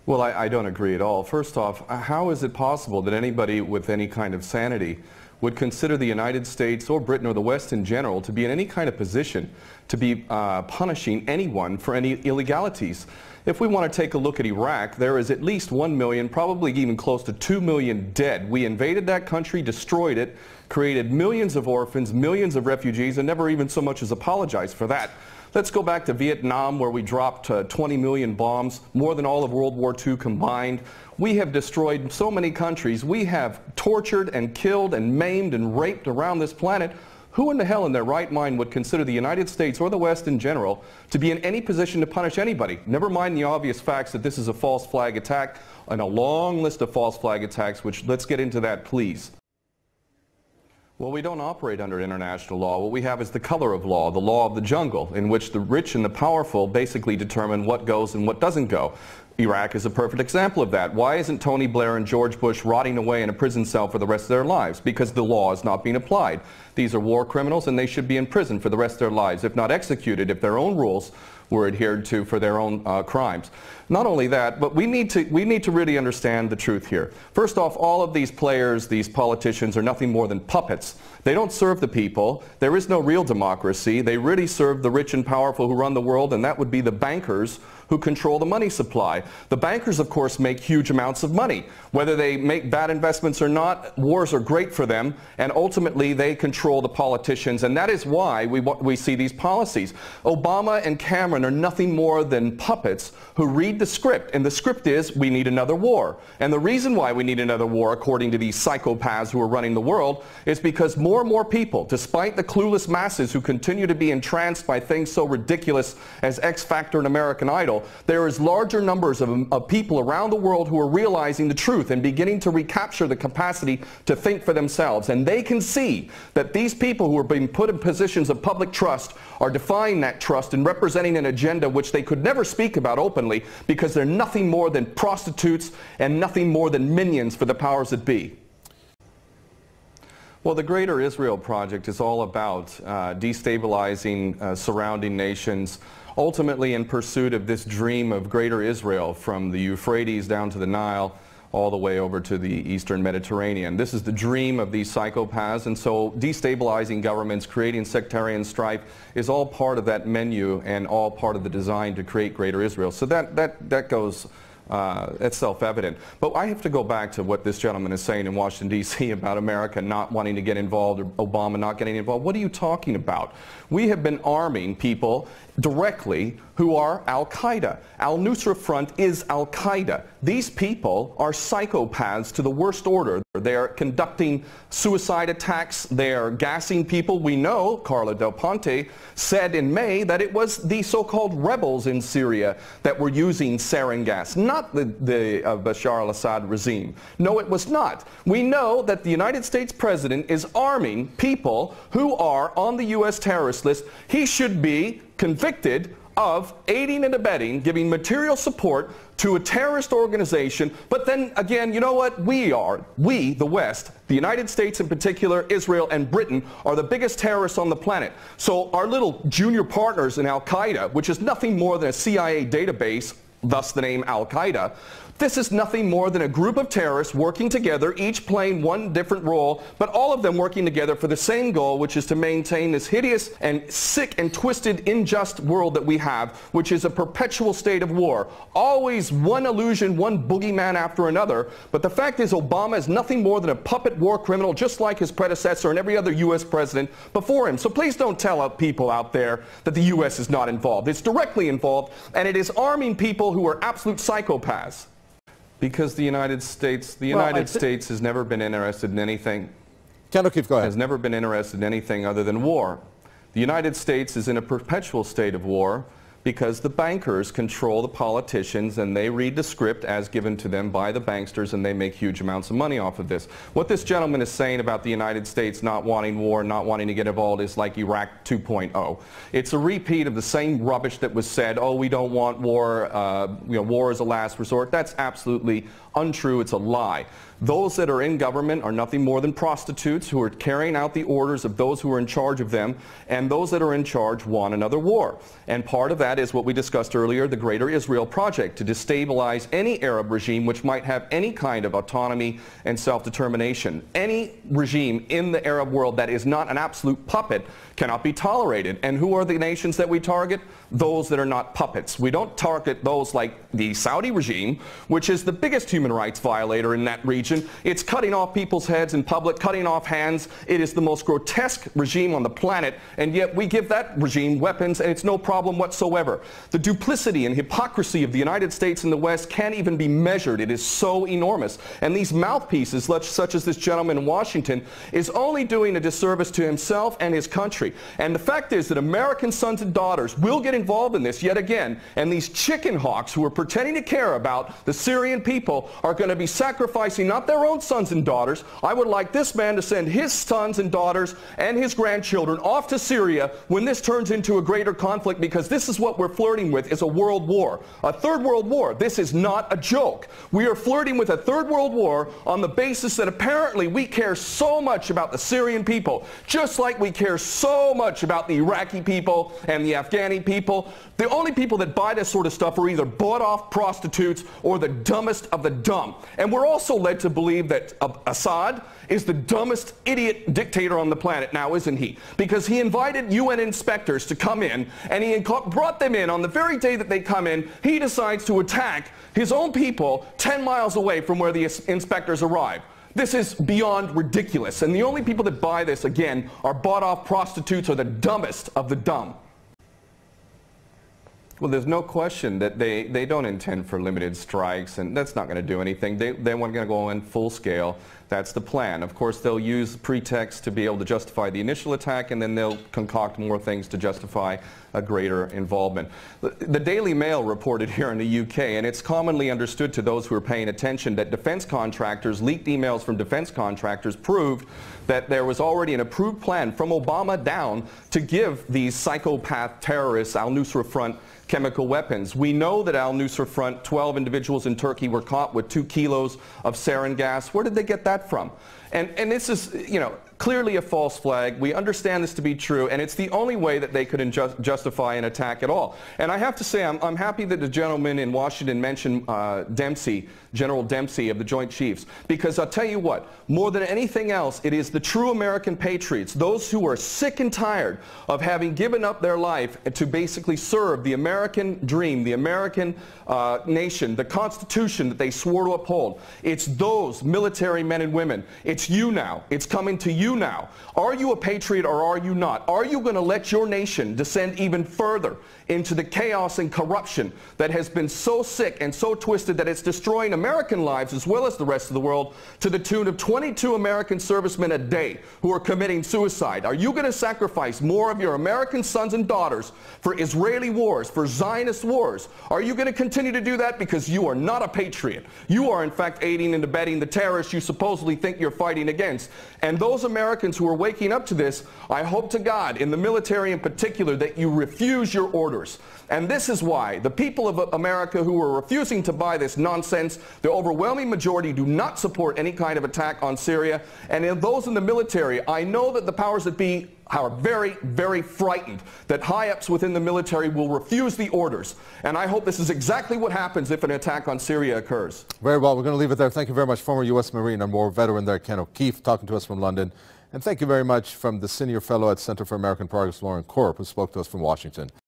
Well, I don't agree at all. First off, how is it possible that anybody with any kind of sanity would consider the United States or Britain or the West in general to be in any kind of position to be punishing anyone for any illegalities? If we want to take a look at Iraq, there is at least 1 million, probably even close to 2 million dead. We invaded that country, destroyed it, created millions of orphans, millions of refugees, and never even so much as apologized for that. Let's go back to Vietnam, where we dropped 20 million bombs, more than all of World War II combined. We have destroyed so many countries. We have tortured and killed and maimed and raped around this planet. Who in the hell in their right mind would consider the United States or the West in general to be in any position to punish anybody? Never mind the obvious facts that this is a false flag attack and a long list of false flag attacks, which let's get into that, please. Well, we don't operate under international law. What we have is the color of law, the law of the jungle, in which the rich and the powerful basically determine what goes and what doesn't go. Iraq is a perfect example of that. Why isn't Tony Blair and George Bush rotting away in a prison cell for the rest of their lives? Because the law is not being applied. These are war criminals and they should be in prison for the rest of their lives, if not executed, if their own rules were adhered to for their own crimes. Not only that, but we need to really understand the truth here. First off, all of these players, these politicians, are nothing more than puppets. They don't serve the people. There is no real democracy. They really serve the rich and powerful who run the world, and that would be the bankers who control the money supply. The bankers, of course, make huge amounts of money. Whether they make bad investments or not, wars are great for them, and ultimately they control the politicians, and that is why we see these policies. Obama and Cameron are nothing more than puppets who read the script, and the script is we need another war. And the reason why we need another war, according to these psychopaths who are running the world, is because more and more people, despite the clueless masses who continue to be entranced by things so ridiculous as X Factor and American Idol, there is larger numbers of people around the world who are realizing the truth and beginning to recapture the capacity to think for themselves. And they can see that these people who are being put in positions of public trust are defying that trust and representing an agenda which they could never speak about openly, because they're nothing more than prostitutes and nothing more than minions for the powers that be. Well, the Greater Israel Project is all about destabilizing surrounding nations, ultimately in pursuit of this dream of Greater Israel, from the Euphrates down to the Nile, all the way over to the Eastern Mediterranean. This is the dream of these psychopaths, and so destabilizing governments, creating sectarian strife is all part of that menu and all part of the design to create Greater Israel. So that goes, it's self-evident. But I have to go back to what this gentleman is saying in Washington, D.C. about America not wanting to get involved, or Obama not getting involved. What are you talking about? We have been arming people directly who are Al-Qaeda. Al-Nusra Front is Al-Qaeda. These people are psychopaths to the worst order. They are conducting suicide attacks. They are gassing people. We know, Carla Del Ponte said in May, that it was the so-called rebels in Syria that were using sarin gas, not the Bashar al-Assad regime. No, it was not. We know that the United States president is arming people who are on the U.S. terrorist list. He should be convicted of aiding and abetting, giving material support to a terrorist organization. But then again, you know what? We, the West, the United States in particular, Israel and Britain, are the biggest terrorists on the planet. So our little junior partners in Al-Qaeda, which is nothing more than a CIA database, thus the name Al-Qaeda, this is nothing more than a group of terrorists working together, each playing one different role, but all of them working together for the same goal, which is to maintain this hideous and sick and twisted, unjust world that we have, which is a perpetual state of war. Always one illusion, one boogeyman after another. But the fact is, Obama is nothing more than a puppet war criminal, just like his predecessor and every other U.S. president before him. So please don't tell people out there that the U.S. is not involved. It's directly involved, and it is arming people who are absolute psychopaths. Because the United States has never been interested in anything. Ken O'Keefe, go ahead. Has never been interested in anything other than war. The United States is in a perpetual state of war because the bankers control the politicians, and they read the script as given to them by the banksters, and they make huge amounts of money off of this. What this gentleman is saying about the United States not wanting war, not wanting to get involved, is like Iraq 2.0. It's a repeat of the same rubbish that was said, oh, we don't want war, war is a last resort. That's absolutely untrue. It's a lie. Those that are in government are nothing more than prostitutes who are carrying out the orders of those who are in charge of them, and those that are in charge want another war. And part of that that is what we discussed earlier, the Greater Israel Project, to destabilize any Arab regime which might have any kind of autonomy and self-determination. Any regime in the Arab world that is not an absolute puppet cannot be tolerated. And who are the nations that we target? Those that are not puppets. We don't target those like the Saudi regime, which is the biggest human rights violator in that region. It's cutting off people's heads in public, cutting off hands. It is the most grotesque regime on the planet, and yet we give that regime weapons and it's no problem whatsoever. The duplicity and hypocrisy of the United States and the West can't even be measured. It is so enormous. And these mouthpieces, such as this gentleman in Washington, is only doing a disservice to himself and his country. And the fact is that American sons and daughters will get involved in this yet again, and these chicken hawks who are pretending to care about the Syrian people are going to be sacrificing not their own sons and daughters. I would like this man to send his sons and daughters and his grandchildren off to Syria when this turns into a greater conflict, because this is what we're flirting with, is a world war, a third world war. This is not a joke. We are flirting with a third world war on the basis that apparently we care so much about the Syrian people, just like we care so much about the Iraqi people and the Afghani people. The only people that buy this sort of stuff are either bought-off prostitutes or the dumbest of the dumb. And we're also led to believe that Assad is the dumbest idiot dictator on the planet now, isn't he? Because he invited UN inspectors to come in, and he brought them in. On the very day that they come in, he decides to attack his own people 10 miles away from where the inspectors arrive. This is beyond ridiculous, and the only people that buy this, again, are bought-off prostitutes or the dumbest of the dumb. Well, there's no question that they don't intend for limited strikes, and that's not going to do anything. They want to go in full scale. That's the plan. Of course, they'll use pretext to be able to justify the initial attack, and then they'll concoct more things to justify a greater involvement. The Daily Mail reported here in the UK, and it's commonly understood to those who are paying attention, that defense contractors, leaked emails from defense contractors proved that there was already an approved plan from Obama down to give these psychopath terrorists Al-Nusra Front chemical weapons. We know that Al-Nusra Front, 12 individuals in Turkey were caught with 2 kilos of sarin gas. Where did they get that from? And this is, you know, clearly a false flag. We understand this to be true, and it's the only way that they could justify an attack at all. And I have to say, I'm happy that the gentleman in Washington mentioned Dempsey, General Dempsey of the Joint Chiefs, because I'll tell you what, more than anything else, it is the true American patriots, those who are sick and tired of having given up their life to basically serve the American dream, the American nation, the Constitution that they swore to uphold. It's those military men and women. It's you now. It's coming to you now. Are you a patriot or are you not? Are you going to let your nation descend even further into the chaos and corruption that has been so sick and so twisted that it's destroying American lives as well as the rest of the world, to the tune of 22 American servicemen a day who are committing suicide? Are you going to sacrifice more of your American sons and daughters for Israeli wars, for Zionist wars? Are you going to continue to do that because you are not a patriot? You are in fact aiding and abetting the terrorists you supposedly think you're fighting against. And those Americans who are waking up to this, I hope to God, in the military in particular, that you refuse your orders. And this is why the people of America who are refusing to buy this nonsense, the overwhelming majority do not support any kind of attack on Syria. And in those in the military, I know that the powers that be are very, very frightened that high-ups within the military will refuse the orders. And I hope this is exactly what happens if an attack on Syria occurs. Very well. We're going to leave it there. Thank you very much, former U.S. Marine and War veteran there, Ken O'Keefe, talking to us from London. And thank you very much from the Senior Fellow at Center for American Progress, Lauren Korb, who spoke to us from Washington.